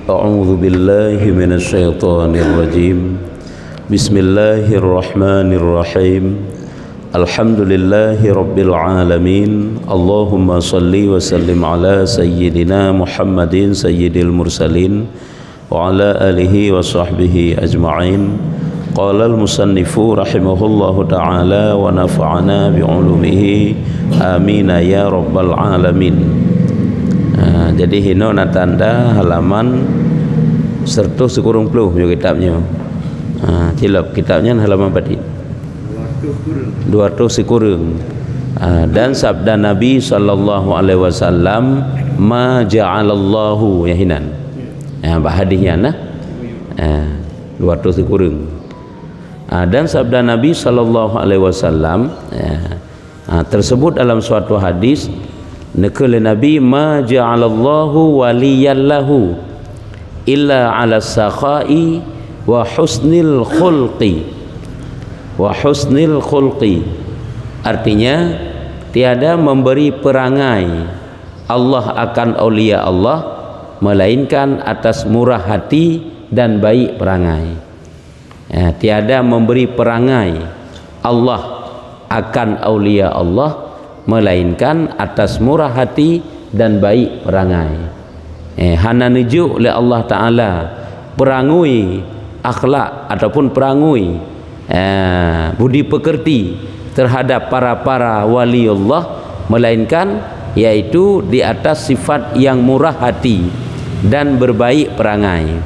أعوذ بالله من الشيطان الرجيم بسم الله الرحمن الرحيم الحمد لله رب العالمين اللهم صل وسلم على سيدنا محمد سيد المرسلين وعلى آله وصحبه أجمعين قال المصنف رحمه الله تعالى ونفعنا بعلومه آمين يا رب العالمين. Jadi hino natanda halaman 110 punya kitabnya. Cilap kitabnya halaman berapa? 200 kurang. Dan sabda Nabi sallallahu alaihi wasallam ma ja'alallahu ya hinan. Hadisnya nah. 200 kurang. Dan sabda Nabi sallallahu alaihi wasallam tersebut dalam suatu hadis nakal Nabi ma ja'alallahu waliyallahu illa 'ala sakhai wa husnil khulqi artinya tiada memberi perangai Allah akan aulia Allah melainkan atas murah hati dan baik perangai. Tiada memberi perangai Allah akan aulia Allah melainkan atas murah hati dan baik perangai. Hana nujuk oleh Allah Ta'ala perangui akhlak ataupun perangui budi pekerti terhadap para wali Allah, melainkan yaitu di atas sifat yang murah hati dan berbaik perangai.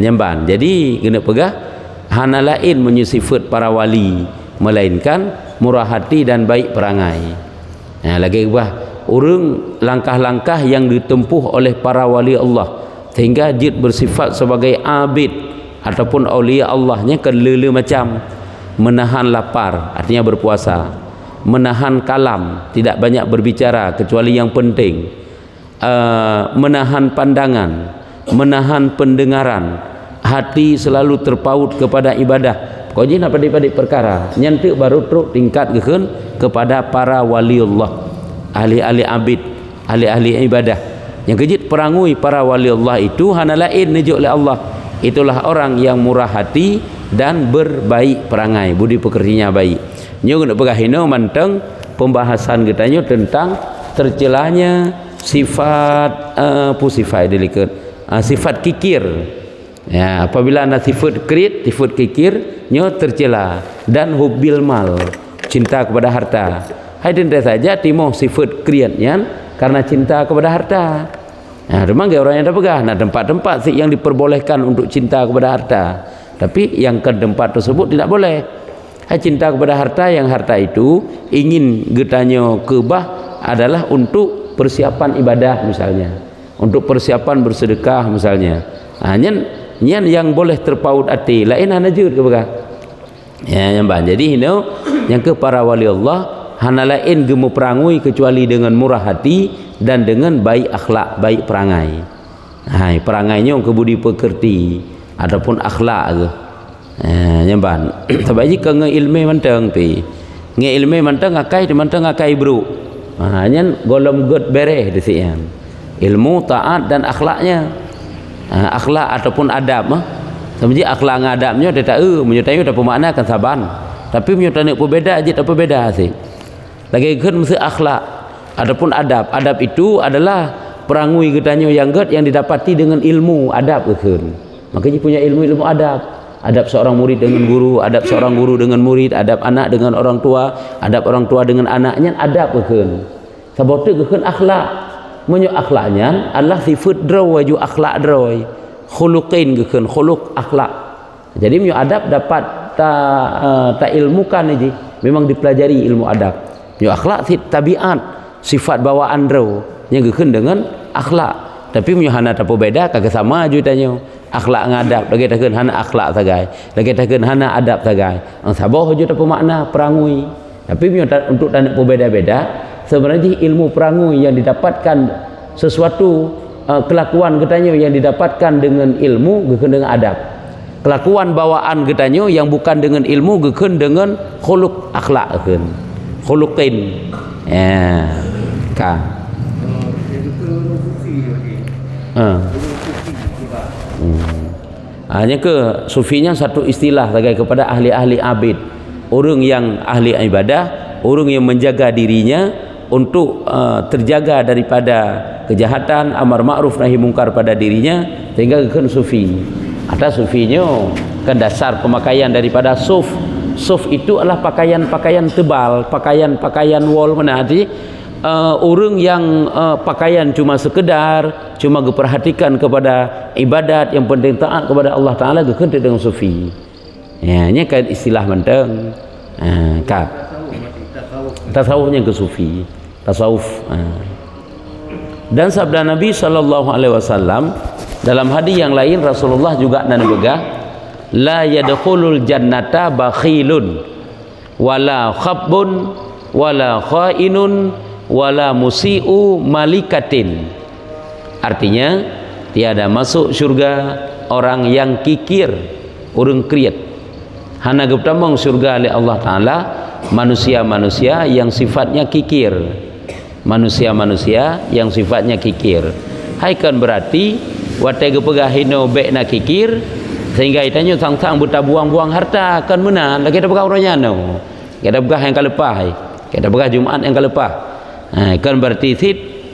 Nyemban. Jadi kena pegah hana lain menyifat para wali melainkan murah hati dan baik perangai. Lagi bah urang langkah-langkah yang ditempuh oleh para wali Allah sehingga jid bersifat sebagai abid ataupun aulia Allahnya kelele macam menahan lapar artinya berpuasa, menahan kalam tidak banyak berbicara kecuali yang penting, menahan pandangan, menahan pendengaran, hati selalu terpaut kepada ibadah. Kau je nak pada perkara nyantik baru teruk tingkat kepada para waliullah, ahli-ahli abid, ahli-ahli ibadah. Yang kejit perangui para waliullah itu hana lain nujuk oleh Allah, itulah orang yang murah hati dan berbaik perangai, budi pekertinya baik. Nyo nak pegahino manteng pembahasan kitanya tentang tercelanya sifat sifat delikat sifat kikir. Apabila anda sifat krit, sifat kikir nyo tercela, dan hubbil mal, cinta kepada harta. Hai dinda saja timo sifat kriatnya karena cinta kepada harta. Memang orang yang dah pegah nak tempat-tempat yang diperbolehkan untuk cinta kepada harta, tapi yang ke tempat tersebut tidak boleh. Hai cinta kepada harta, yang harta itu ingin getanyo kebah adalah untuk persiapan ibadah misalnya, untuk persiapan bersedekah misalnya. Nyan yang boleh terpaut hati lain hana jud ke begah. Nyambang. Jadi yang ke para wali Allah hana lain gemu perangui kecuali dengan murah hati dan dengan baik akhlak, baik perangai. Perangainya ke budi pekerti ataupun akhlak ke. Nyambang. Sebab jika ngeilmu manteng pi. Ngeilmu manteng akai di manteng akai bro. Nyan golom god bereh di sian. Ilmu, taat dan akhlaknya. Akhlak ataupun adab sebenarnya akhlak dengan adabnya dia tak menyertai ada pemakna kan saban, tapi menyertai berbeza aja tak berbeza sih. Lagi kan mesti akhlak ataupun adab itu adalah perangui getanyo yang didapati dengan ilmu adab kan. Makanya punya ilmu adab seorang murid dengan guru, adab seorang guru dengan murid, adab anak dengan orang tua, adab orang tua dengan anaknya, adab kan. Sabote kan akhlak. Menyo akhlaknya adalah sifat draw waju akhlak draw khuluqin gekeun khuluq akhlak. Jadi menyo adab dapat ta ilmukan aja, memang dipelajari ilmu adab. Menyo akhlak tabiat sifat bawaan draw yang gekeun dengan akhlak. Tapi menyo hana ta beda kagak sama aja tanyo. Akhlak ngadab lagi takeun hana akhlak sagai, lagi takeun hana adab sagai. Saboh aja ta makna perangui. Tapi menyo untuk tanda beda-beda sebenarnya ilmu perangui yang didapatkan sesuatu kelakuan getanyo yang didapatkan dengan ilmu gekeun dengan adab. Kelakuan bawaan getanyo yang bukan dengan ilmu gekeun dengan khuluq akhlak gekeun. Khuluqin. Ka. Hanya ke sufinya satu istilah sebagai kepada ahli-ahli abid, orang yang ahli ibadah, orang yang menjaga dirinya untuk terjaga daripada kejahatan, amar ma'ruf nahi mungkar pada dirinya, sehingga kan sufi. Atau sufinya kan dasar pemakaian daripada suf. Suf itu adalah pakaian-pakaian tebal, pakaian-pakaian wol mana hati. Orang yang pakaian cuma sekedar, cuma diperhatikan kepada ibadat, yang penting taat kepada Allah Ta'ala, kena dengan sufi. Ya, ini kan istilah menteng. Kak. Tasawufnya ke sufi. Tasawuf. Dan sabda Nabi SAW dalam hadis yang lain, Rasulullah juga nan begah, la yadkhulul jannata bakhilun wala khabbun wala khainun wala musi'u malikatin. Artinya tiada masuk syurga orang yang kikir, orang kriat. Hana geptamong syurga oleh Allah Ta'ala manusia-manusia yang sifatnya kikir, manusia-manusia yang sifatnya kikir. Hai kan berarti watai gepegahino bek na kikir, sehingga itanya tang-tang buta buang-buang harta kan menan lagi ada begah orangnya no, kita begah yang kalepah, kita begah Jumaat yang kalepah. Kan berarti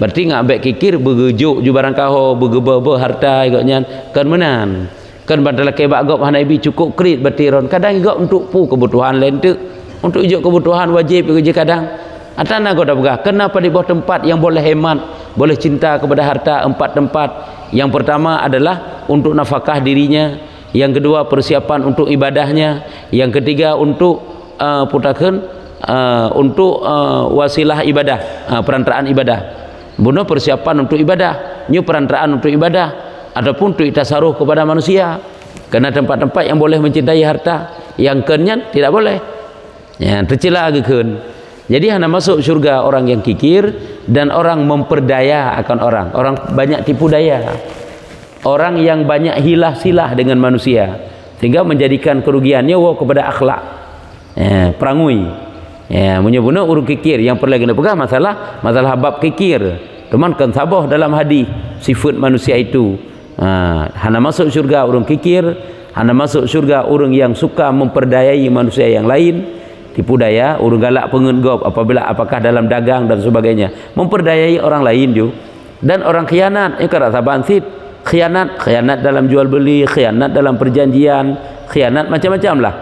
berarti ngambek kikir begejuk ju barang kaho begebe harta igaknya kan menan. Kan badal ke bagop hanabi cukup kredit batiron kadang igak untuk pu kebutuhan lain tu, untuk ijuk kebutuhan wajib kerja kadang. Atana kau dah begah, kenapa di bawah tempat yang boleh hemat, boleh cinta kepada harta, 4 tempat. Yang pertama adalah untuk nafkah dirinya, yang kedua persiapan untuk ibadahnya, yang ketiga untuk untuk wasilah ibadah, perantaraan ibadah. Bunuh persiapan untuk ibadah, nyu perantaraan untuk ibadah, ataupun untuk tasarruf kepada manusia. Karena tempat-tempat yang boleh mencintai harta, yang kenyan tidak boleh. Ya, tercela lagi kan. Jadi hanya masuk syurga orang yang kikir dan orang memperdaya akan orang. Orang banyak tipu daya. Orang yang banyak hilah silah dengan manusia, sehingga menjadikan kerugiannya kepada akhlak. Ya, perangui. Ya, menyebutnya urung kikir yang perlu kena pegang masalah bab kikir. Teman kan sabah dalam hadis sifat manusia itu. Hana masuk syurga orang kikir, hana masuk syurga orang yang suka memperdayai manusia yang lain, tipu daya, orang galak pengenggop apakah dalam dagang dan sebagainya, memperdayai orang lain juga. Dan orang khianat, kata saban sit, khianat dalam jual beli, khianat dalam perjanjian, khianat macam-macam lah.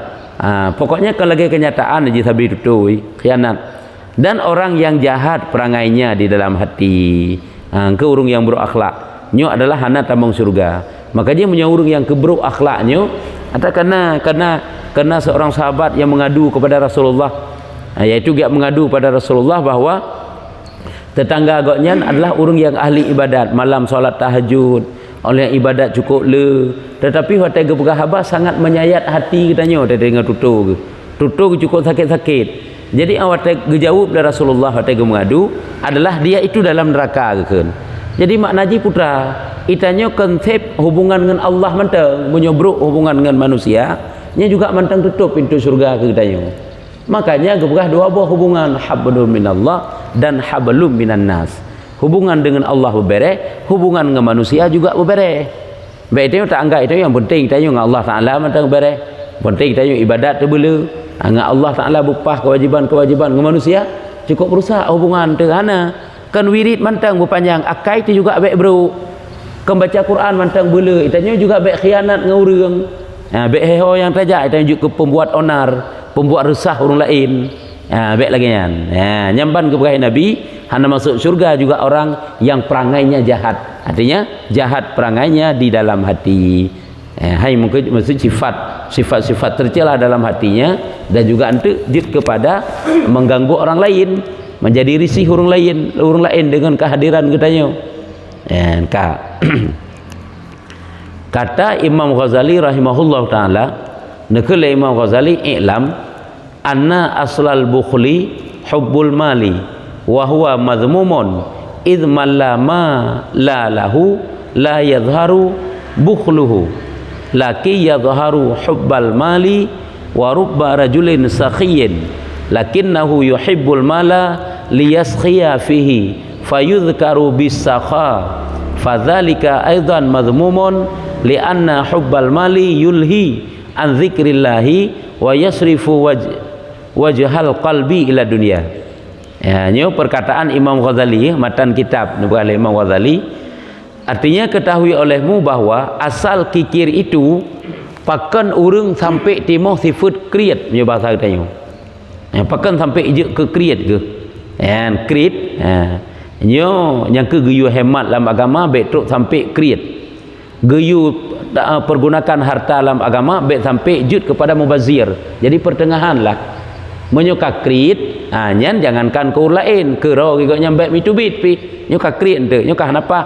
Pokoknya kalau lagi kenyataan aja sabi itu khianat. Dan orang yang jahat perangainya di dalam hati, ke urung yang buruk akhlak nyo adalah hana tambang surga. Maka dia punya urung yang keburuk akhlaknya atau karena seorang sahabat yang mengadu kepada Rasulullah, yaitu dia mengadu pada Rasulullah bahwa tetangga agaknya adalah urung yang ahli ibadat, malam solat tahajud, oleh ibadat cukup le, tetapi hotel gebegah haba sangat menyayat hati katanya dengan tutur cukup sakit-sakit. Jadi awak gejawab dari Rasulullah hotel mengadu adalah dia itu dalam neraka kan. Jadi maknaji putra itanya konsep hubungan dengan Allah mentang menyobruk hubungan dengan manusia nya juga mentang tutup pintu surga ke katanya. Makanya gebegah dua buah hubungan, hablum minallah dan hablum minan nas. Hubungan dengan Allah berbere, hubungan dengan manusia juga berbere. Baik itu tak anggap itu yang penting kita dengan Allah Taala mentang berbere. Penting kita ibadat terbela. Dengan Allah Taala bupah kewajiban-kewajiban dengan manusia cukup berusaha hubungan terhana. Kan wirid mentang berpanjang, akai itu juga baik bro. Kan baca Quran mentang bela, itanya juga baik khianat dengan orang. Baik heho yang tajak itanya juga pembuat onar, pembuat resah orang lain. Baik lagi kan. Nyamban kepada Nabi, hana masuk syurga juga orang yang perangainya jahat. Artinya jahat perangainya di dalam hati. Hai mungkin maksud sifat-sifat tercela dalam hatinya dan juga untuk kepada mengganggu orang lain, menjadi risih orang lain dengan kehadiran katanya. Kata Imam Ghazali rahimahullah taala, nakala Imam Ghazali i'lam anna aslal bukhli hubbul mali wa huwa madhmumun idh man la lahu la yadhharu bukhluhu laki yadhharu hubbal mali wa rubba rajulin sakhiyin lakinnahu yuhibbul mala liyaskhiya fihi fayudhkaru bis sakha fadzalika aidan madhmumun li'anna hubbal mali yulhi an dzikrillahi wa yasrifu wajhal qalbi ila dunia. Ya, ini perkataan Imam Ghazali, matan kitab oleh Imam Ghazali. Artinya ketahui olehmu bahwa asal kikir itu pakan urang sampai timoh sifat kriat punya bahasa katanya. Ya, pakan sampai je ke kriat ke. Ya, kriat. Ya. Nyo yang ke geyu hemat dalam agama betul sampai kriat. Geyu pergunakan harta dalam agama bet sampai jud kepada mubazir. Jadi pertengahan lah. Menyuka kriat, nyan jangankan ke lain, ke ro juga nyambet mitubit pi. Nyuka kriat tu, nyuka napa?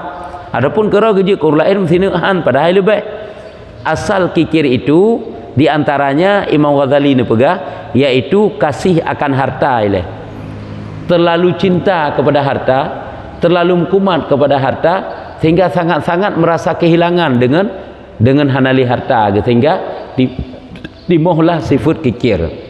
Adapun ke ro geju ke lain mesti neuhan padahal lebih. Asal kikir itu di antaranya Imam Ghazali ni pegah iaitu kasih akan harta ile. Terlalu cinta kepada harta, terlalu kumat kepada harta sehingga sangat-sangat merasa kehilangan dengan hanali harta sehingga dimohlah sifat kikir.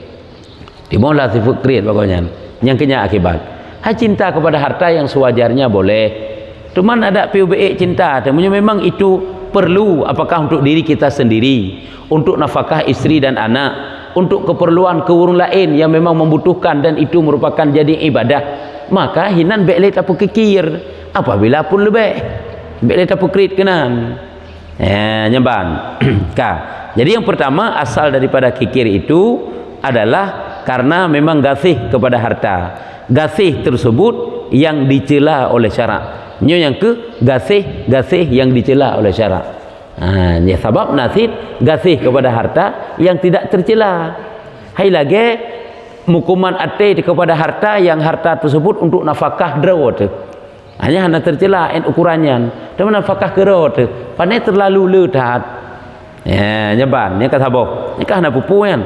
Dimohlah sifat kriat pokoknya. Yang kena akibat. Hai cinta kepada harta yang sewajarnya boleh. Cuman ada PUBE cinta, temunya memang itu perlu apakah untuk diri kita sendiri, untuk nafkah istri dan anak, untuk keperluan keurang lain yang memang membutuhkan dan itu merupakan jadi ibadah, maka hinan be'le tapu kikir apabila pun lebih be'le tapu krit kenan nyemban. Jadi yang pertama asal daripada kikir itu adalah karena memang gasih kepada harta. Gasih tersebut yang dicela oleh syarak. Yang ke gasih yang dicela oleh syarak. Ya sebab nasid gasih kepada harta yang tidak tercela. Hai lagi mukuman ate kepada harta yang harta tersebut untuk nafkah drawat. Hanya hanya tercela ukurannya. Dan nafkah kerot. Pandai terlalu letat. Ya nyeban, ya kata boh. Ini kan pupu kan.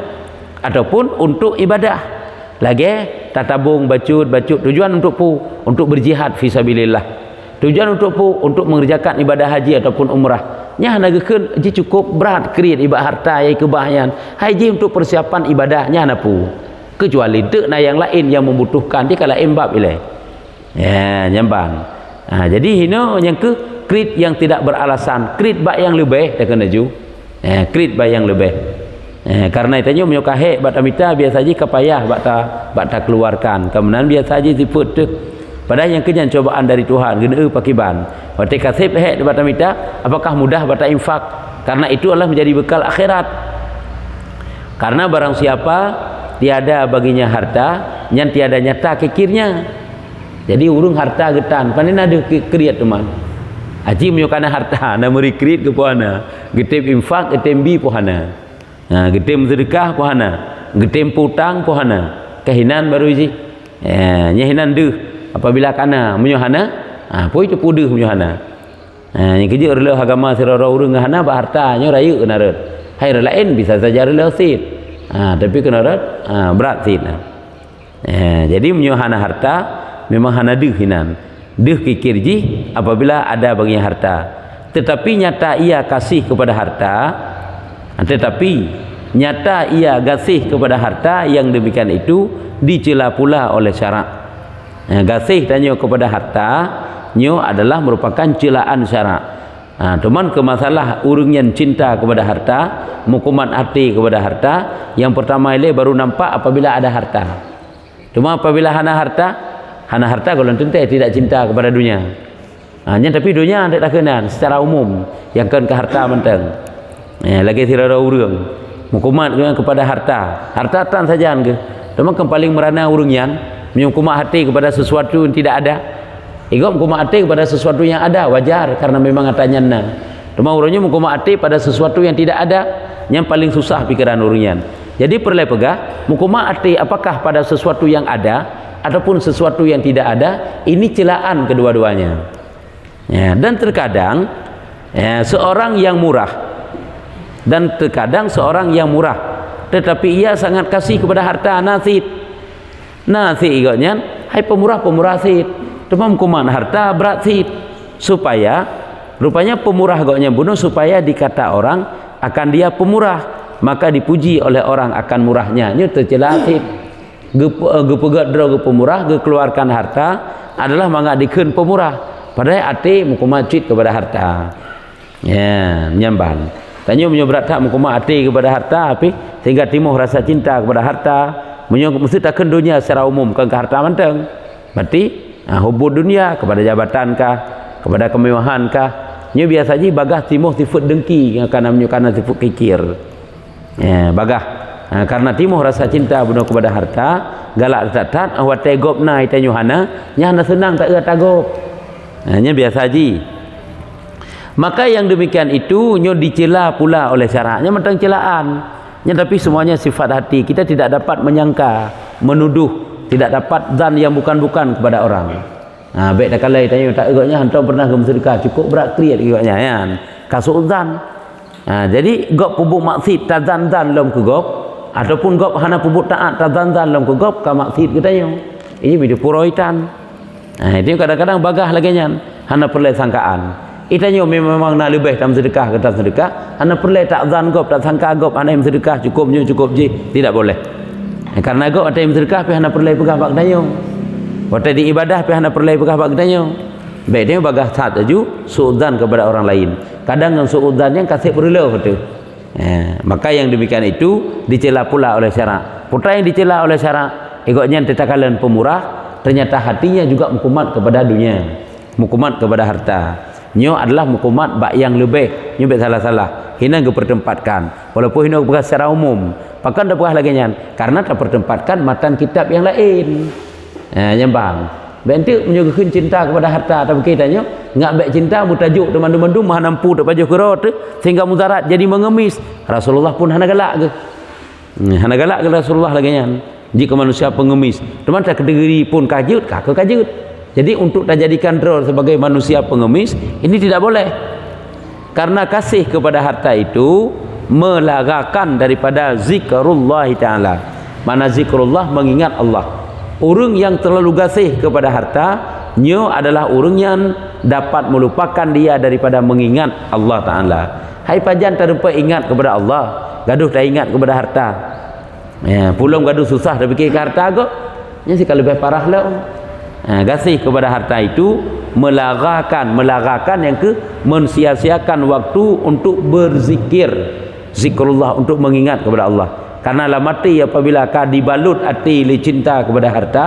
Ataupun untuk ibadah. Lagi tatabung bacut tujuan untuk berjihad fi sabilillah. Tujuan untuk mengerjakan ibadah haji ataupun umrah. Nya nagakeun ji cukup berat kriat ibadah harta yang kebahayan. Haji untuk persiapan ibadahnya napu. Kecuali deuk na yang lain yang membutuhkan dia kala embab ile. Ya, nyamban. Jadi hino yang ke krit yang tidak beralasan, krit bak yang lebih tak kena ju. Krit bak yang lebih. Karena itanya menyukahe batamita biasa ji kapayah bak keluarkan. Kemudian biasa ji sifat tu. Padahal yang kenyan cobaan dari Tuhan gena pakiban. Waktu kasih hek di batamita, apakah mudah bata infak? Karena itu adalah menjadi bekal akhirat. Karena barang siapa tiada baginya harta, yang tiada nyata kikirnya. Jadi urung harta getan, panen ada kriat teman. Haji menyukana harta, na meri kriat ke pohana. Getem infak, getem bi pohana. Getem sedekah pohana. Getem putang pohana. Kehinan baru ji. Nyahinan deh. Apabila kana menyuhana, poi tu puduh menyuhana. Yang kerja rela agama serara urang hana ba harta nya raya kena red. Hai lain bisa saja rela sit. Tapi kena red berat sit. Jadi menyuhana harta memang hana deuh hinan. Deuh kikir ji apabila ada bagian harta. Tetapi nyata ia kasih kepada harta, tetapi nyata ia gasih kepada harta yang demikian itu dicela pula oleh syarak. Gasih tanya kepada harta nyo adalah merupakan celaan syarak. Cuman ke masalah urang yang cinta kepada harta, mukumat hati kepada harta, yang pertama ile baru nampak apabila ada harta. Cuma apabila hana harta kalau tentu tidak cinta kepada dunia. Tapi dunia tidak kenan secara umum yang kan ke harta menteng. Lagi tirada urang mukumat kepada harta. Harta tan saja ke. Cuma yang paling merana urang yang menyukumat hati kepada sesuatu yang tidak ada. Igom kumat hati kepada sesuatu yang ada wajar karena memang atanya na. Cuma urangnya mukumat hati pada sesuatu yang tidak ada, yang paling susah pikiran urangnya. Jadi perlu pegah mukumat hati apakah pada sesuatu yang ada ataupun sesuatu yang tidak ada, ini celaan kedua-duanya. Dan terkadang seorang yang murah dan terkadang seorang yang murah tetapi ia sangat kasih kepada harta nasi igotnya hai pemurah sit temam kuman harta berat sit supaya rupanya pemurah igotnya bunuh supaya dikata orang akan dia pemurah maka dipuji oleh orang akan murahnya nyu tercela sit gepegat dro ge pemurah ge keluarkan harta adalah mangga dikeun pemurah padahal ati mukumat cit kepada harta. Ya, nyamban. Tanya menyobrat tak mengkumat hati kepada harta api sehingga timbul rasa cinta kepada harta, mesti takkan dunia secara umum kan ke harta manteng. Berarti hubud dunia kepada jabatankah, kepada kemewahankah. Nya biasa ji bagah timbul sifat dengki yang akan menunjukkan sifat kikir. Ya, bagah. Karena timbul rasa cinta benar kepada harta, galak tak awak tegop na itanyo hana, nya hana senang tak tagop. Nya biasa ji. Maka yang demikian itu nyo dicela pula oleh syaraknya mentang celaan. Tapi semuanya sifat hati. Kita tidak dapat menyangka, menuduh, tidak dapat zan yang bukan-bukan kepada orang. Baik dah kalau tanya tak agaknya hantar pernah ke sedekah cukup berat kriat agaknya kan. Kasut zan. Jadi gop pubuk maksud tazan-zan dalam ke gop ataupun gop hana pubuk taat tazan-zan dalam ke gop ka maksud katanya. Ini video puroitan. Itu kadang-kadang bagah lagi nyan hana perlu sangkaan. Itanya memang nak lebih dalam sedekah ke tak sedekah, anda perlu tak zan gop, tak sangka gop anda yang sedekah cukup je, tidak boleh. Karena gop ada yang sedekah tapi anda perlu pegah bak danyo. Waktu di ibadah tapi anda perlu pegah bak danyo. Baik dia bagah sat aju suudzan kepada orang lain. Kadang dengan suudzan yang kasih perlu betul. Maka yang demikian itu dicela pula oleh syarak. Putra yang dicela oleh syarak, egoknya tetakalan pemurah, ternyata hatinya juga mukumat kepada dunia, mukumat kepada harta. Nyo adalah mukumat bak yang lebih, nyo bet salah-salah. Hina ke pertempatkan. Walaupun hina bukan secara umum. Pakan dah buah lagi nyan. Karena tak pertempatkan matan kitab yang lain. Nyambang. Bentuk menyuguhkan cinta kepada harta atau kitanya ngak baik cinta mutajuk teman-teman maha nampu tak baju kerot sehingga mudarat jadi mengemis. Rasulullah pun hana galak ke. Hana galak ke Rasulullah lagi nyan. Jika manusia pengemis, teman tak kategori pun kajut, kakak kajut. Jadi untuk tak jadikan drol sebagai manusia pengemis, ini tidak boleh. Karena kasih kepada harta itu melagakan daripada zikrullah ta'ala. Mana zikrullah mengingat Allah. Orang yang terlalu kasih kepada harta, nyo adalah orang yang dapat melupakan dia daripada mengingat Allah ta'ala. Hai pajan tak lupa ingat kepada Allah, gaduh tak ingat kepada harta. Pulang gaduh susah tak fikir ke harta kok. Nya sikap lebih parah lah. Kasih kepada harta itu melagakan yang ke mensia-siakan waktu untuk berzikir, zikrullah, untuk mengingat kepada Allah. Karena lah mati apabila ka dibalut hati li cinta kepada harta,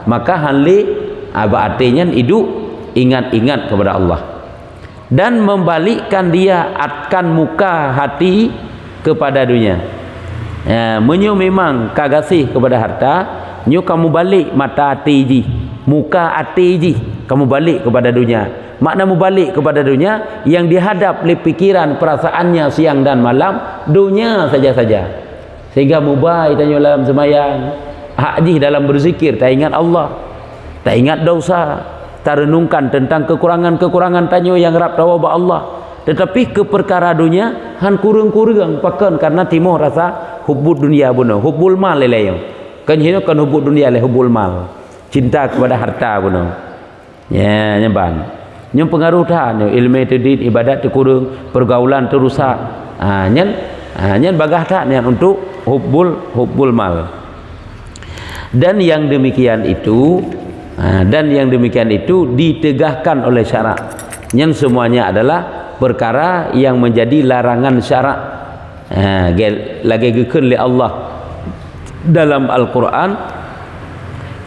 maka hanli artinya hidup ingat-ingat kepada Allah dan membalikkan dia akan muka hati kepada dunia. Menyu memang kagasih kepada harta, nyu kamu balik mata hati ji, muka hati ji, kamu balik kepada dunia. Makna mubalik kepada dunia yang dihadap oleh pikiran perasaannya siang dan malam dunia saja-saja. Sehingga mubai tanya dalam semayang, haji dalam berzikir tak ingat Allah, tak ingat dosa, tak renungkan tentang kekurangan-kekurangan tanya yang rap tawa ba Allah. Tetapi ke perkara dunia han kurang-kurang pakan karena timur rasa hubud dunia bunuh, hubul mal leleyong. Kan hino kan hubud dunia le hubul mal. Cinta kepada harta bunuh. Ya, nyamban. Nyam pengaruh dah ilmu tadid ibadat tu kurang, pergaulan tu rusak. Nyan bagah tak nyan untuk hubul mal. Dan yang demikian itu ditegahkan oleh syarak. Nyan semuanya adalah perkara yang menjadi larangan syarak. Lagi geken oleh Allah dalam Al-Quran,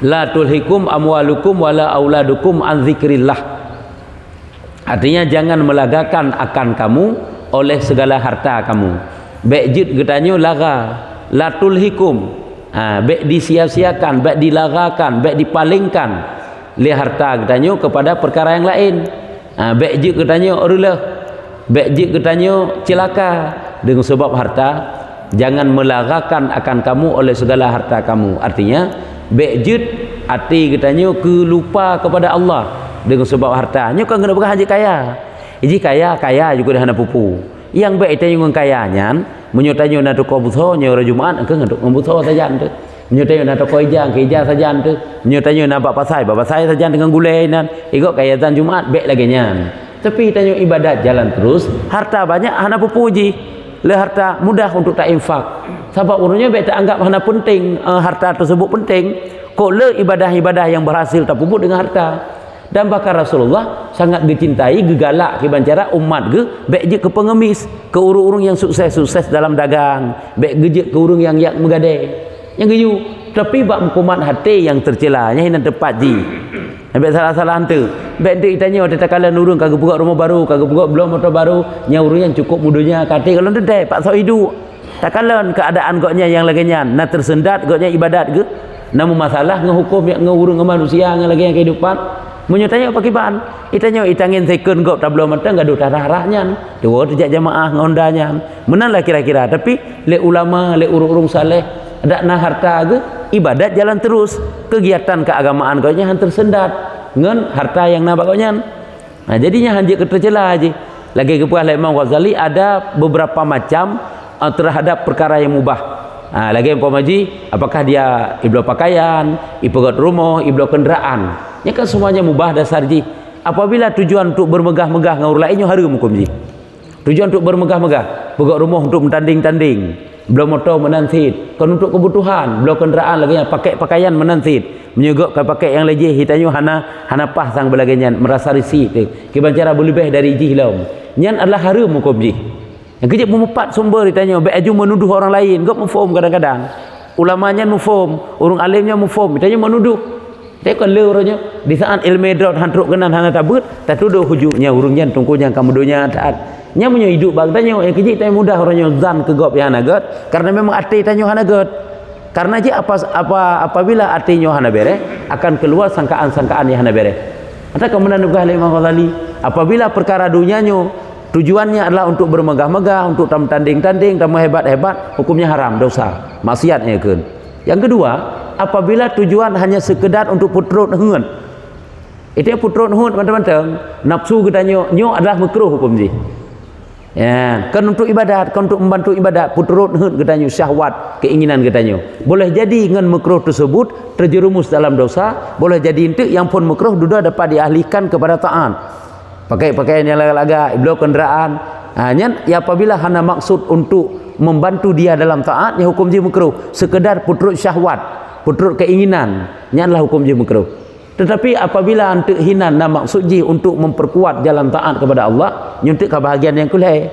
la tulhikum amwalukum wala auladukum an zikrillah. Artinya jangan melagakan akan kamu oleh segala harta kamu. Baik getanyo laga, la tulhikum, baik disia-siakan, baik dilagakan, baik dipalingkan li harta getanyo kepada perkara yang lain. Baik getanyo orulah, baik getanyo celaka dengan sebab harta. Jangan melagakan akan kamu oleh segala harta kamu. Artinya baik hati getanyo kelupa kepada Allah dengan sebab harta. Nyo kan kena berhaji kaya. Iji kaya juga dah hana pupu. Yang baik tanya dengan kayanya, menyotanyo na toko buso nyo ra Jumaat engke ngaduk buso saja ante. Menyotanyo na toko ijang ke ijang saja ante. Menyotanyo na bab pasai saja dengan gulai nan. Ikut kaya zan Jumaat baik lagi nyan. Tapi tanyo ibadat jalan terus, harta banyak hana pupu ji. Le harta mudah untuk tak infak. Sebab urutnya baik tak anggap hana penting, harta tersebut penting. Kok le ibadah-ibadah yang berhasil tak pupuk dengan harta. Dan bahkan Rasulullah sangat dicintai, gegalak kiban cara umat ge baik je ke pengemis, ke urung-urung yang sukses dalam dagang, baik ge ke urung yang megade. Yang geju, tapi bak mukumat hati yang tercela, nya hina tepat ji. Baik salah-salah hantu. Baik dia tanya ada takala nurung kagak buka rumah baru, kagak buka belum motor baru, nya urung yang cukup mudunya kate kalau ndek pak so hidup. Takalan keadaan goknya yang laginya na tersendat goknya ibadat ge. Namun masalah ngehukum yang ngurung ke manusia lagi yang kehidupan. Menyutanya apa kiban? Itanya itangin second gop tablo mata enggak ada tarah-tarahnya. Dua sejak jamaah ngondanya. Menanlah kira-kira, tapi le ulama, le urung-urung saleh ada nah harta ge ibadat jalan terus. Kegiatan keagamaan goknya han tersendat ngen harta yang nabak goknya. Nah, jadinya hanjik ketercela aja. Lagi kepuas Imam Ghazali ada beberapa macam terhadap perkara yang mubah. Lagi yang pemaji, apakah dia iblo pakaian, ibagat rumah, iblo kendaraan. Ini kan semuanya mubah dasar ji. Apabila tujuan untuk bermegah-megah ngaur lainnya harum hukum ji. Tujuan untuk bermegah-megah, pegang rumah untuk mentanding-tanding, belum motor menansit, kan untuk kebutuhan, belum kendaraan lagi pakai pakaian menansit, menyogok ke pakai yang lejeh hitanyo hana pasang belaganya merasa risih tu. Kiban cara berlebih dari ji hilau. Nyan adalah harum hukum ji. Yang kejap memupat sumber ditanya, baik aju menuduh orang lain, gak mufom kadang-kadang. Ulamanya mufom, orang alimnya mufom, ditanya menuduh. Tapi kalau orangnya di saat ilmu drat hantruk kenan hana tabut, tak tuduh hujuknya urungnya tungkunya kamudunya taat. Nya punya hidup bang tanya yang kejap tanya mudah orangnya zan ke gop yang hanagat, karena memang ati tanya hanagat. Karena je apabila atinya hana bere akan keluar sangkaan-sangkaan yang hana bere. Ada kemudian juga Imam Ghazali, apabila perkara dunianya tujuannya adalah untuk bermegah-megah, untuk tanding-tanding, tamu hebat-hebat, hukumnya haram, dosa, maksiatnya kan. Yang kedua, apabila tujuan hanya sekedar untuk putrut hungun. Itu yang putrut hungun teman-teman, nafsu katanya nyo adalah makruh hukum ji. Ya, kan untuk ibadat, kan untuk membantu ibadat, putrut hungun katanya syahwat, keinginan katanya. Boleh jadi dengan makruh tersebut terjerumus dalam dosa, boleh jadi itu yang pun makruh sudah dapat dialihkan kepada taat. Pakai pakaian yang laga-laga, iblo kendaraan. Hanya ya apabila hana maksud untuk membantu dia dalam taat, ya hukum dia makruh. Sekedar putrut syahwat, putrut keinginan, nya adalah hukum dia makruh. Tetapi apabila antuk hinan na maksud dia untuk memperkuat jalan taat kepada Allah, nyuntik kebahagiaan yang kulai.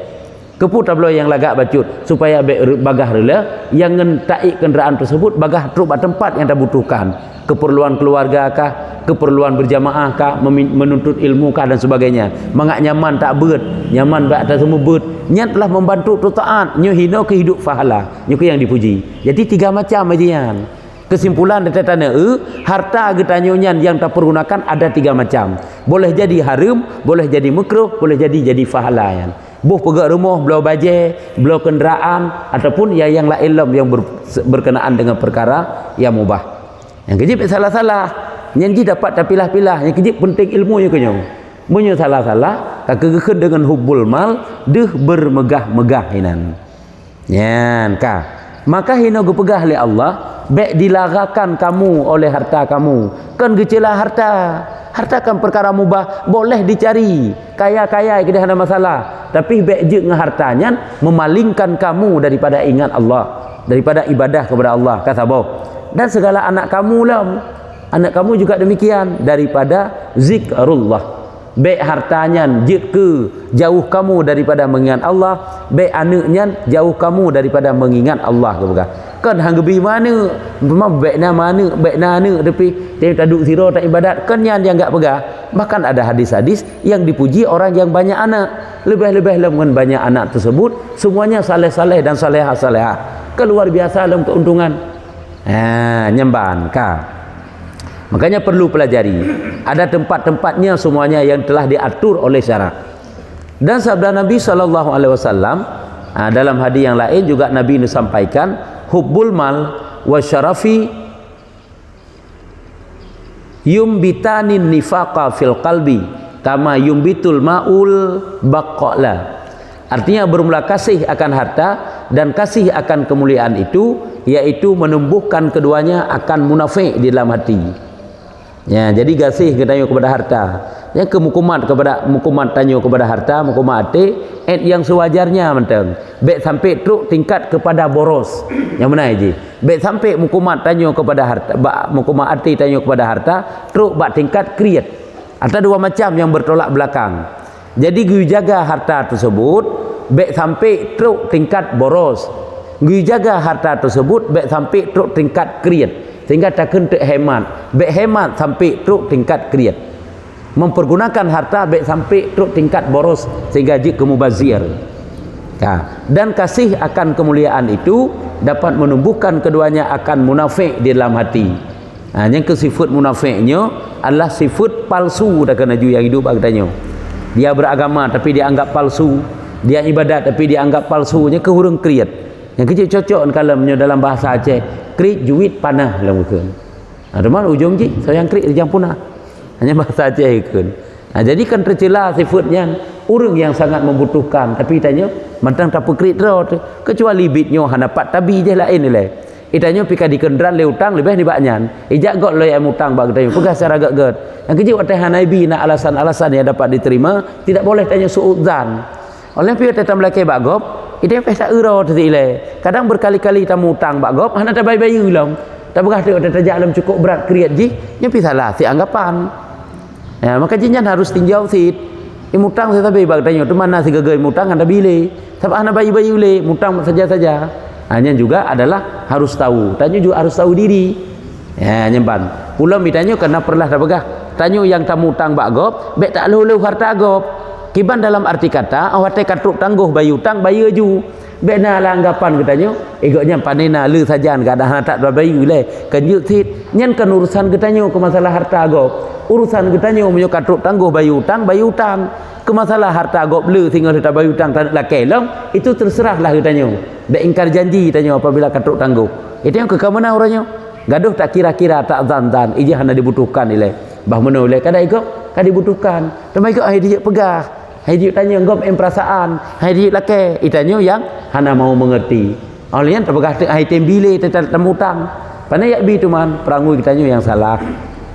Keput tablo yang lagak bacut supaya bagah rela yang ngentai kenderaan tersebut bagah truk tempat yang dah butuhkan. Keperluan keluarga kah, keperluan berjamaah kah, menuntut ilmu kah dan sebagainya. Mangak nyaman tak beut, nyaman bak tak semua beut. Nyat telah membantu tu taat, nyo hina ke hidup fahala, nyo ke yang dipuji. Jadi tiga macam ajian. Kesimpulan dari tanda harta getanyo nyan yang tak pergunakan ada tiga macam. Boleh jadi haram, boleh jadi makruh, boleh jadi fahala yan. Buh pegak rumah, belau bajai, belau kenderaan ataupun yang lain yang berkenaan dengan perkara yang mubah. Yang kejip salah-salah, yang ji dapat tak pilah-pilah, yang kejip penting ilmunya kenyong. Munyo salah-salah, kakek dengan hubbul mal, deh bermegah-megah hinan. Yan kah? Maka hina gepegah oleh Allah, baik dilagakan kamu oleh harta kamu. Kan gecelah harta. Harta kan perkara mubah, boleh dicari. Kaya-kaya kita ada masalah. Tapi baik je dengan hartanya memalingkan kamu daripada ingat Allah, daripada ibadah kepada Allah. Kata boh. Dan segala anak kamu lah, anak kamu juga demikian daripada zikrullah. Baik hartanya jauh kamu daripada mengingat Allah, baik anaknya jauh kamu daripada mengingat Allah. Kan hang gebi mana memang baik mana baik anak tapi tak duk zero tak ibadat kan yang dia enggak pegah. Bahkan ada hadis-hadis yang dipuji orang yang banyak anak, lebih-lebih dengan banyak anak tersebut semuanya saleh-saleh dan salehah-salehah. Keluar biasa dalam keuntungan. Nyemban kah. Makanya perlu pelajari. Ada tempat-tempatnya semuanya yang telah diatur oleh syarak. Dan sabda Nabi SAW dalam hadis yang lain juga Nabi ini sampaikan, hubbul mal wa syarafi yumbitanin nifaqa fil qalbi kama yumbitul maul baqala. Artinya bermula kasih akan harta dan kasih akan kemuliaan itu, yaitu menumbuhkan keduanya akan munafik di dalam hati. Ya, jadi kasih ketanyo kepada harta. Yang kemukumat kepada mukumat tanyo kepada harta, mukumat ate yang sewajarnya menteng. Baik sampai truk tingkat kepada boros. Yang mana aja? Baik sampai mukumat tanyo kepada harta, mukumat ate tanyo kepada harta, truk bak tingkat kriat. Ada dua macam yang bertolak belakang. Jadi gue jaga harta tersebut baik sampai teruk tingkat boros. Gue jaga harta tersebut baik sampai teruk tingkat kriat. Sehingga takkan hemat. Baik hemat sampai teruk tingkat kriat. Mempergunakan harta baik sampai teruk tingkat boros sehingga jika mubazir. Dan kasih akan kemuliaan itu dapat menumbuhkan keduanya akan munafik di dalam hati. Yang ke sifat munafiknya adalah sifat palsu dah kena ju yang hidup katanya. Dia beragama tapi dia anggap palsu, dia ibadat tapi dia anggap palsunya ke hurung kriat. Yang kecil cocok kalamnya dalam bahasa Aceh, kriat juit panah dalam muka. Ada mana ujung ji sayang kriat jangan punah. Hanya bahasa Aceh kan. Jadi kan tercela sifatnya orang yang sangat membutuhkan tapi tanya mentang tak pekrit kecuali bitnya han dapat tabi je lain ni leh. Itanya pika di kenderan le utang lebih ni baknyan. Ijak got le am utang bag tanya pegah secara gak. Yang kecil watah nabi nak alasan-alasan yang dapat diterima tidak boleh tanya suudzan. Oleh pihak tetam laki bagop, itanya pesta ero tadi le. Kadang berkali-kali tamu utang bagop han tak bayi-bayi ulam. Tak begah dia tajak dalam cukup berat kriat ji, nya pi salah si anggapan. Ya, maka jinjan harus tinjau sit. Mutang saya tabi bag tanya tu mana si gagai mutang anda bile. Sebab anda bayi-bayi ule mutang saja-saja. Hanya juga adalah harus tahu. Tanya juga harus tahu diri. Ya, nyempan. Pulang ditanya karena pernah dah begah. Tanya yang tamu utang bak gop, bek tak leu-leu harta gop. Kiban dalam arti kata, awak katruk tangguh bayi utang bayi aju. Bek na lah anggapan katanya, ikutnya panena leu saja enggak ada tak ada bayi le. Kan juk sit, nyen kan urusan katanya ke masalah harta gop. Urusan katanya menyo katruk tangguh bayi utang. Ke masalah harta gop leu tinggal harta bayi utang tak nak kelong, itu terserahlah katanya. Bek ingkar janji tanya apabila katruk tangguh. Itu yang ke mana orangnya? Gaduh tak kira-kira tak zan-zan ija hana dibutuhkan ile. Bah mana ile kada ikut kada dibutuhkan. Temai ikut hai dia pegah. Hai dia tanya gop perasaan. Hai dia lake itanya yang hana mau mengerti. Olian terpegah tek hai tembile tetap temutang. Pandai yak bi tu man perangui kitanya yang salah.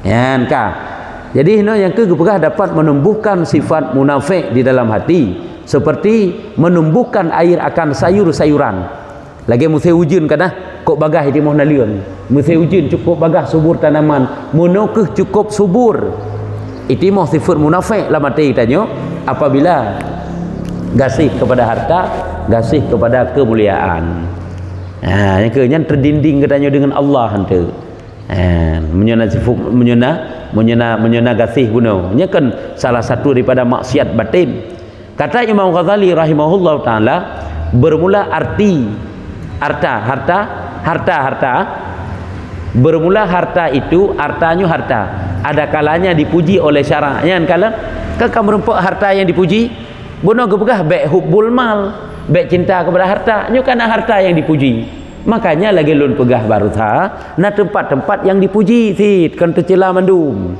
Yan ka. Jadi yang kepegah dapat menumbuhkan sifat munafik di dalam hati seperti menumbuhkan air akan sayur-sayuran. Lagi musim hujan kan kok bagah di mohon liun. Musim hujan cukup bagah subur tanaman, monokeh cukup subur. Itu mau sifat munafik lah mati tanya apabila gasih kepada harta, gasih kepada kemuliaan. Yang kenya terdinding katanya dengan Allah hantu. Menyena gasih guna. Ini kan salah satu daripada maksiat batin. Kata Imam Ghazali rahimahullah taala bermula arti harta bermula harta itu hartanya harta. Ada kalanya dipuji oleh syaraknya kala kakak merempuk harta yang dipuji bono gepegah baik hubbul mal, baik cinta kepada harta, nyo kana harta yang dipuji. Makanya lagi lun pegah baruta na tempat-tempat yang dipuji sit kan tercela mandum.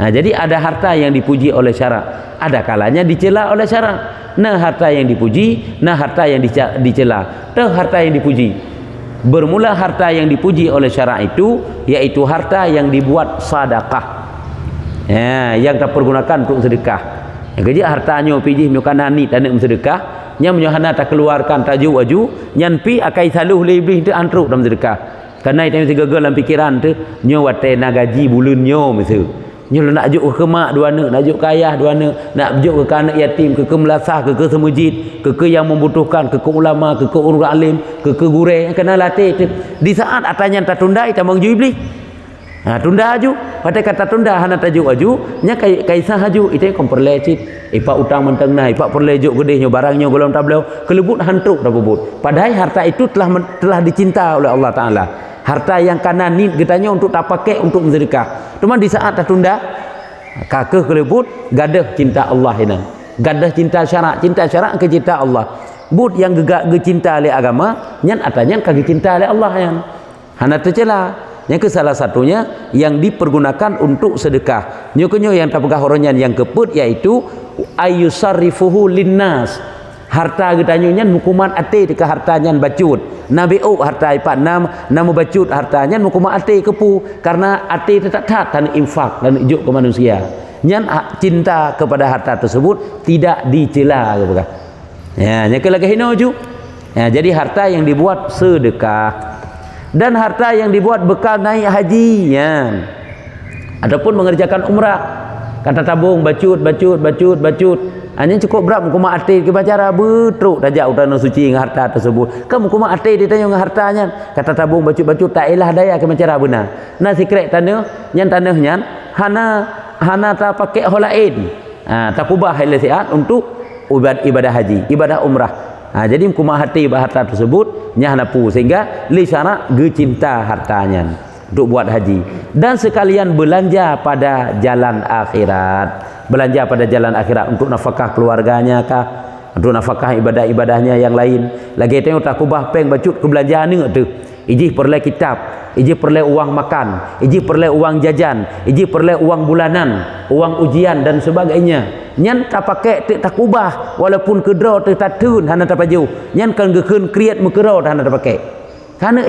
Jadi ada harta yang dipuji oleh syarak, ada kalanya dicela oleh syarak. Nah harta yang dipuji, nah harta yang dicela. Tuh harta yang dipuji. Bermula harta yang dipuji oleh syarak itu yaitu harta yang dibuat sedekah. Yang tak pergunakan untuk sedekah. Yang kerja hartanya pijih menyukanani dan sedekah. Yang menyohana tak keluarkan tajuk aju nyan pi akai saluh lebih tu antruk dalam sedekah. Karena itu mesti gagal dalam fikiran tu nyo wate na gaji bulan nyo mesti. Nyo nak juk ke mak dua anak, nak juk ke ayah dua anak, nak juk ke anak yatim, ke melasah, ke semujid, ke yang membutuhkan, ke ulama, ke orang alim, ke gure kena latih tu. Di saat atanya tak tunda ita mangju iblis. Tunda aju, pada kata tunda hana tajuk aju, nya kaisah aju itu yang perlecit. Ipak utang mentang naik, ipak perlejuk gedehnya barangnya golong tableu, kelebut hantruk dah bubut. Padahal harta itu telah dicinta oleh Allah Taala. Harta yang kanan ni getanya untuk tak pakai untuk sedekah. Cuma di saat tak tunda, kakeh kelebut gadah cinta Allah ini. Gadah cinta syarak ke cinta Allah. But yang gegak cinta oleh agama, nyan atanya kagak cinta oleh Allah yang. Hana tercela. Yang ke salah satunya yang dipergunakan untuk sedekah. Nyokonyo yang tak pegah orangnya yang keput yaitu ayusarifuhu linnas. Harta gedanya hukuman ate ke hartanya bacut. Nabi harta ipat nama bacut hartanya hukuman ate kepu karena ate tetap tan infak dan ijuk ke manusia. Nyan cinta kepada harta tersebut tidak dicela gitu. Ya, nyak lagi hino ju. Ya, jadi harta yang dibuat sedekah. Dan harta yang dibuat bekal naik haji ya. Adapun mengerjakan umrah kata tabung bacut hanya cukup berat muka ati ke bacara betruk tajak utana suci dengan harta tersebut. Kamu muka ati ditanya dengan hartanya. Kata tabung bacut tak elah daya ke bacara benar. Nah secret tanah nyan tanahnya hana ta pakai holain. Tak ubah hal siat untuk ibadah haji, ibadah umrah. Jadi muka hati harta tersebut nya hanapu sehingga li syarat ge cinta hartanya untuk buat haji dan sekalian belanja pada jalan akhirat. Belanja pada jalan akhirat untuk nafkah keluarganya kah, untuk nafkah ibadah-ibadahnya yang lain. Lagi tengok tak kubah peng bacut ke belanjaan ni tu. Iji perle kitab, iji perle uang makan, iji perle uang jajan, iji perle uang bulanan, uang ujian dan sebagainya. Nyan tak pakai tak kubah walaupun kedra tak tatun hana tak paju. Nyan kan gekeun kriat mekero hana tak pakai. Karena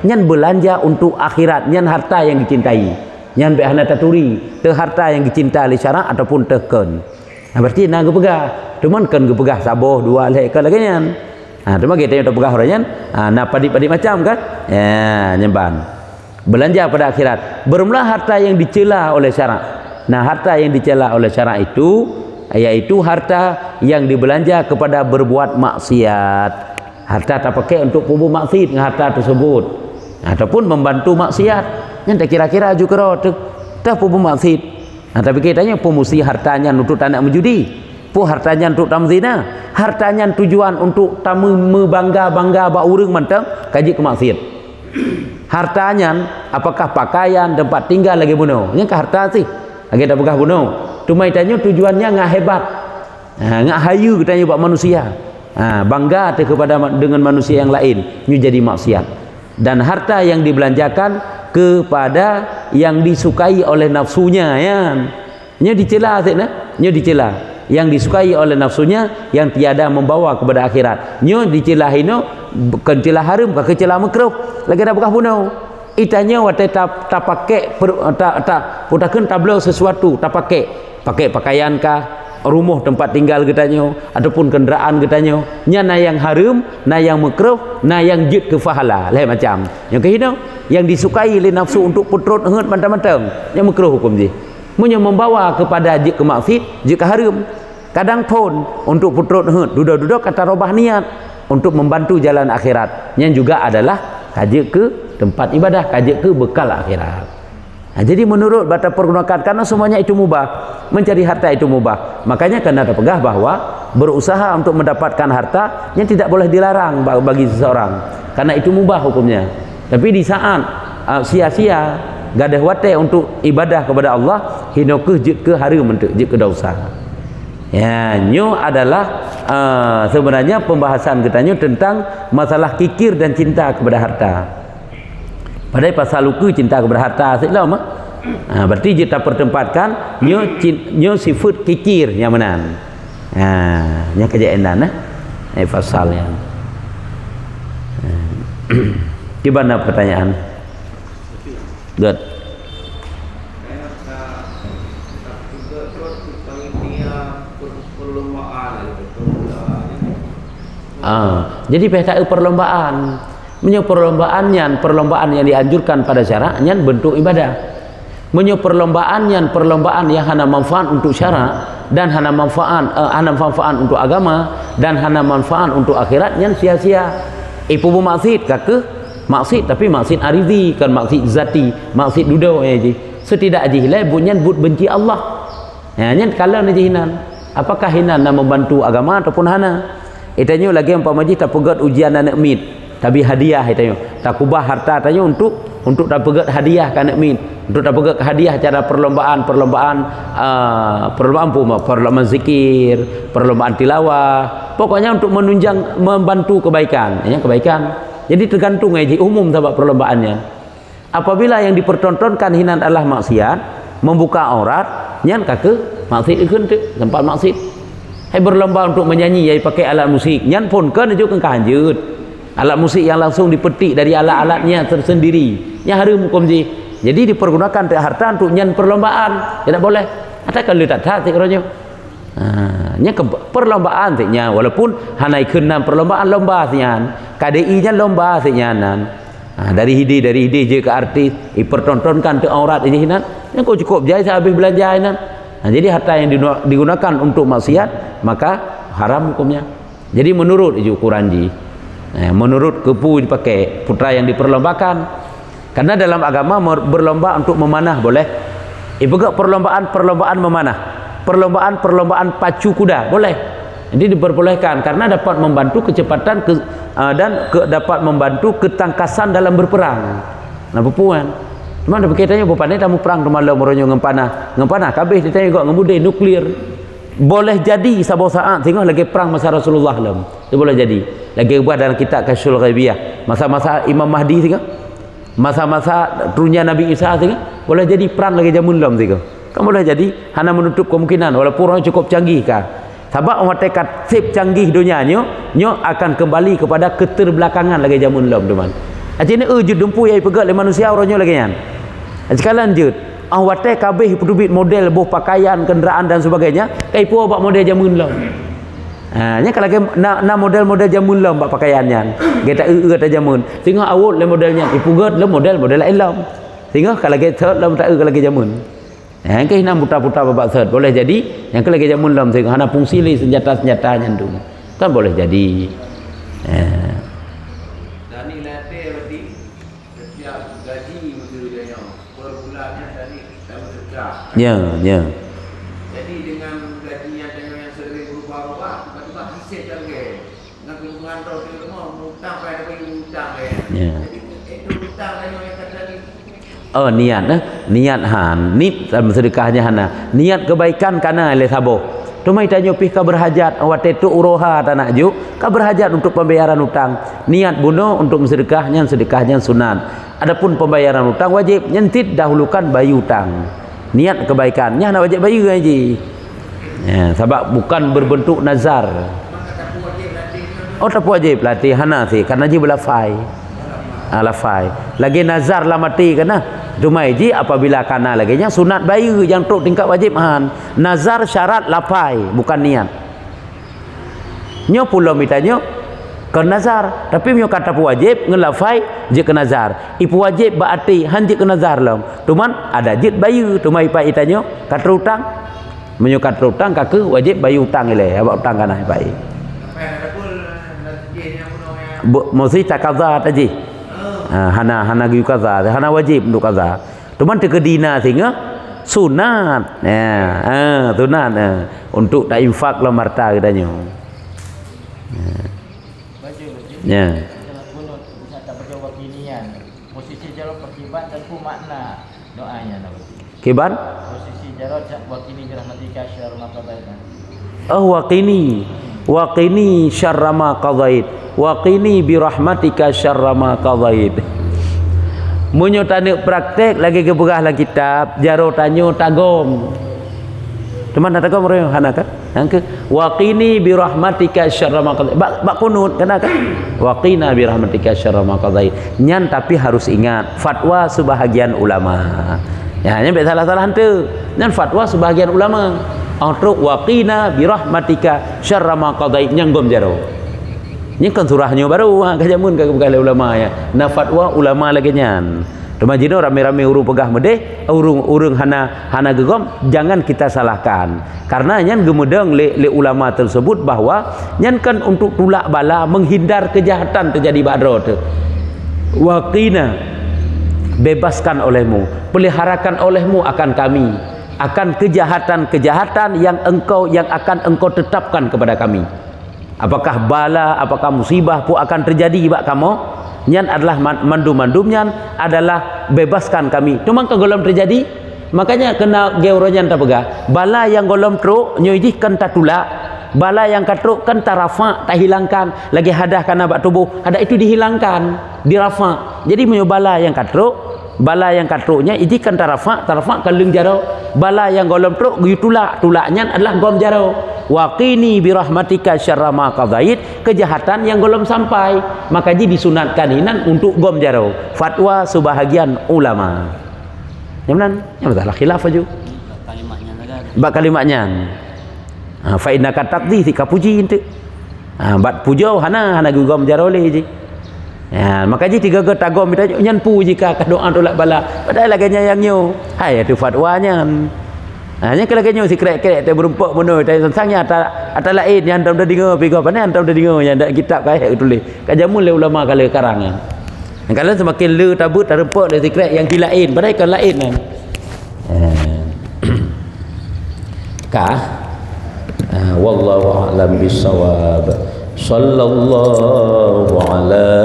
nyan belanja untuk akhirat, nyan harta yang dicintai. Nyan be hana taturi teh harta yang dicinta oleh syarak ataupun teken. Berarti nak gepegah. Cuman kan gepegah saboh dua lek ke lagi nyan. Cuma kita yang pegah orangnya nak padik-padik macam kan. Ya, nyemban. Belanja pada akhirat. Bermula harta yang dicela oleh syarak. Nah, harta yang dicela oleh syarak itu yaitu harta yang dibelanja kepada berbuat maksiat. Harta tak pakai untuk pubu maksiat dengan harta tersebut. Ataupun membantu maksiat. Yang tak kira-kira juga tak pubu maksiat. Tapi kitanya pemusi hartanya untuk anak menjudi. Hartanya untuk tamzina. Hartanya tujuan untuk tamu membangga-bangga ba urang mantang kaji ke maksiat. Hartanya apakah pakaian, tempat tinggal lagi bunuh. Nya ke harta sih. Lagi tak pegah bunuh. Cuma itanya tujuannya ngah hebat. Ngah hayu katanya buat manusia. Bangga kepada dengan manusia yang lain. Ini jadi maksiat. Dan harta yang dibelanjakan kepada yang disukai oleh nafsunya ya. Nya dicela asikna, nya dicela. Yang disukai oleh nafsunya yang tiada membawa kepada akhirat. Nya dicela hino bukan cela haram, bukan cela makruh. Lagi dah bekah bunuh. Itanya watai tak pakai tak putakeun tablau sesuatu, tak pakai pakaian kah? Rumah tempat tinggal katanya ataupun kenderaan katanya nya na yang haram na yang makruh na yang jid ke fahala lain macam yang kehino yang disukai oleh nafsu untuk putrut hengat macam-macam yang makruh hukum ji munnya membawa kepada jid ke maksiat jid ke haram kadang pun untuk putrut hengat duda-duda kata robah niat untuk membantu jalan akhirat yang juga adalah kaji ke tempat ibadah kaji ke bekal akhirat. Jadi menurut bata pergunakan karena semuanya itu mubah, mencari harta itu mubah. Makanya kena terpegah bahwa berusaha untuk mendapatkan harta yang tidak boleh dilarang bagi seseorang karena itu mubah hukumnya. Tapi di saat sia-sia gadah wate untuk ibadah kepada Allah hino ke jid ke haram untuk jid ke dosa. Ya, nyo adalah sebenarnya pembahasan kita tentang masalah kikir dan cinta kepada harta. Padahal pasal luku cinta kepada harta asiklah mah. Berarti kita pertempatkan nyo sifat kikir yang menan. Nya kejadian pasal yang. Gimana pertanyaan? Good. Jadi pesta perlombaan. Perlombaan yang dianjurkan pada syaraknya bentuk ibadah. Perlombaan yang hana manfaat untuk syarak dan hana manfaat untuk agama dan hana manfaat untuk akhirat yang sia-sia. Ipu maksiat kakeh maksiat tapi maksiat arizi kan maksiat zati maksiat dudo ji. Setidak jihlah bunyan but benci Allah. Nyan kalau hinan apakah hinan nak membantu agama ataupun hana? Itanya lagi umpama ji tak pegat ujian anak mid. Tapi hadiah itu tak kubah harta tanya untuk tak pegat hadiah kan min untuk tak pegat hadiah cara perlombaan zikir perlombaan tilawah pokoknya untuk menunjang membantu kebaikan jadi tergantung aja umum sebab perlombaannya apabila yang dipertontonkan hinan adalah maksiat membuka aurat nyan kake maksiat ikun tempat maksiat berlomba untuk menyanyi yai pakai alat musik nyan pun kan juga kanjut alat musik yang langsung dipetik dari alat-alatnya tersendiri yang haram hukum ji. Jadi dipergunakan harta untuk nyan perlombaan tidak boleh ada kalau tak tahu tikronya nya perlombaan tiknya walaupun hanai kenam perlombaan lomba sian KDI nya lomba sinyanan dari ide je ke artis dipertontonkan ke aurat ini hinan yang kau cukup jaya habis belanja hinan Jadi harta yang digunakan untuk maksiat maka haram hukumnya. Jadi menurut ukuran ji, menurut kepu dipakai putra yang diperlombakan. Karena dalam agama berlomba untuk memanah boleh. Ibarat perlombaan memanah, perlombaan pacu kuda boleh. Jadi diperbolehkan karena dapat membantu kecepatan dapat membantu ketangkasan dalam berperang. Nah puan, cuma ada berkaitannya berpandai tamu perang malam meronyo ngempanah kabeh ditanya kok ngemudai nuklir. Boleh jadi sabar saat tengok lagi perang masa Rasulullah lam. Itu boleh jadi. Lagi buat dalam kitab Kasyful Ghaibiyah, masa-masa Imam Mahdi tengok. Masa-masa turunnya Nabi Isa tengok. Boleh jadi perang lagi zaman lam tengok. Kan boleh jadi hanya menutup kemungkinan walaupun orang cukup canggih kan. Sebab orang tekad sip canggih dunianya nyo akan kembali kepada keterbelakangan lagi zaman lam teman. Acine ujud dempu yang pegat oleh manusia orangnya lagi kan. Sekalian lanjut. Awate kabeh pedubit model boh pakaian, kenderaan dan sebagainya, kai pu bak model jamun lam. Nya kalau na model-model jamun lam bak pakaiannya. Kita kata jamun. Tengok awut le modelnya, ipu gat le model elam. Tengok kalau kita lam tak kalau jamun. Kai nam putar-putar babak set boleh jadi yang kalau jamun lam tengok hana fungsi li senjata-senjata nyandung. Kan boleh jadi. Ya. Jadi dengan gajinya dengan yang sering berubah-ubah, tiba-tiba hisap lagi. Dengan hubungan roh itu semua hutang pada bagi hutang ya. Jadi itu hutang yang kata ni. Niat dalam sedekahnya hana. Niat kebaikan karena oleh sabo. Tumai tanya pih ka berhajat awat itu uroha tanah ju, ka berhajat untuk pembayaran hutang. Niat bunuh untuk sedekahnya sunat. Adapun pembayaran hutang wajib nyentit dahulukan bayi hutang. Niat kebaikannya nak wajib bayu haji. Sebab bukan berbentuk nazar. Oh tak wajib latih hana sih karena ji belafai. Lafai. Lagi nazar lah mati kana. Cuma ji apabila kana lagi nya sunat bayu yang tok tingkat wajib han. Nazar syarat lafai bukan niat. Nyo pula mitanyo ke nazar tapi mio kata wajib ngelafai je ke nazar ipu wajib berarti han je ke nazar lam tuman ada jid bayu tumai pa itanyo kata utang menyo kata utang kaku wajib bayu utang ile abak utang kana pai mesti tak kaza taji hana giu kaza hana wajib untuk kaza tuman tekedina singa sunat sunat untuk tak infak lam harta katanya ya. Posisi jarod berkibat dan ku makna doanya kiban posisi jarod waqini birahmatika syarra ma qadait. Waqini syarra ma qadait. Waqini birahmatika syarra ma qadait. Munyo tane praktek lagi ke berahlah kitab jarod tanyo tagom. Teman tak tagom orang hana kan? Angke waqini birahmatika syarra ma qadait. Bak kunut kena kan? Waqina birahmatika syarra ma qadait. Nyan tapi harus ingat fatwa sebahagian ulama. Ya nya salah-salah hante. Nyan fatwa sebahagian ulama. Untuk waqina birahmatika syarra ma qadait nyanggom jaro. Nya kan surahnya baru kajamun ka bukan ulama ya. Na fatwa ulama lagi nyan. Rumajino rame-rame urung pegah medeh, urung hana gegom, jangan kita salahkan. Karena nyan gemedeng le ulama tersebut bahwa nyan kan untuk tulak bala menghindar kejahatan terjadi badro tu. Waqina bebaskan olehmu, peliharakan olehmu akan kami, akan kejahatan-kejahatan yang akan engkau tetapkan kepada kami. Apakah bala, apakah musibah pun akan terjadi bak kamu? Nyan adalah mandum-mandumnya adalah bebaskan kami. Cuma ke golom terjadi, makanya kena georonya tak pegah. Bala yang golom truk nyoidih kan tatula, bala yang katruk kan tarafa tak hilangkan. Lagi hadah kana bak tubuh, hadah itu dihilangkan, dirafa. Jadi bala yang katruk, bala yang katruknya idi kan tarafa kan leng jaro. Bala yang golom truk tulaknya adalah gom jaro. Waqini birahmatika syarra ma qadait, kejahatan yang belum sampai maka jadi disunatkan hinan untuk gom jaro. Fatwa sebahagian ulama. Jangan masalah khilaf aja. Kalimatnya. Fa innaka taqdi tika puji ente. Bat pujo hana gom jaro le je. Ya, maka ji tiga get tagom kita nyan puji ka doa tolak bala. Padahal lagi yang nyo. Hai itu fatwanya. Hanya kalau kenyo si krek-krek te berempak benar te tentangnya ata lain yang anda dengar pi apa ni anda dengar yang dak kitab kayak tulis. Kajamu le ulama kala karangan. Kalau semakin le tabut terempak dari si krek yang lain, padahal kan lain kan. Kah? Wallahu a'lam bissawab. Sallallahu ala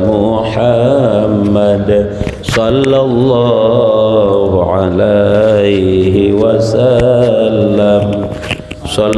Muhammad sallallahu alaihi wasallam.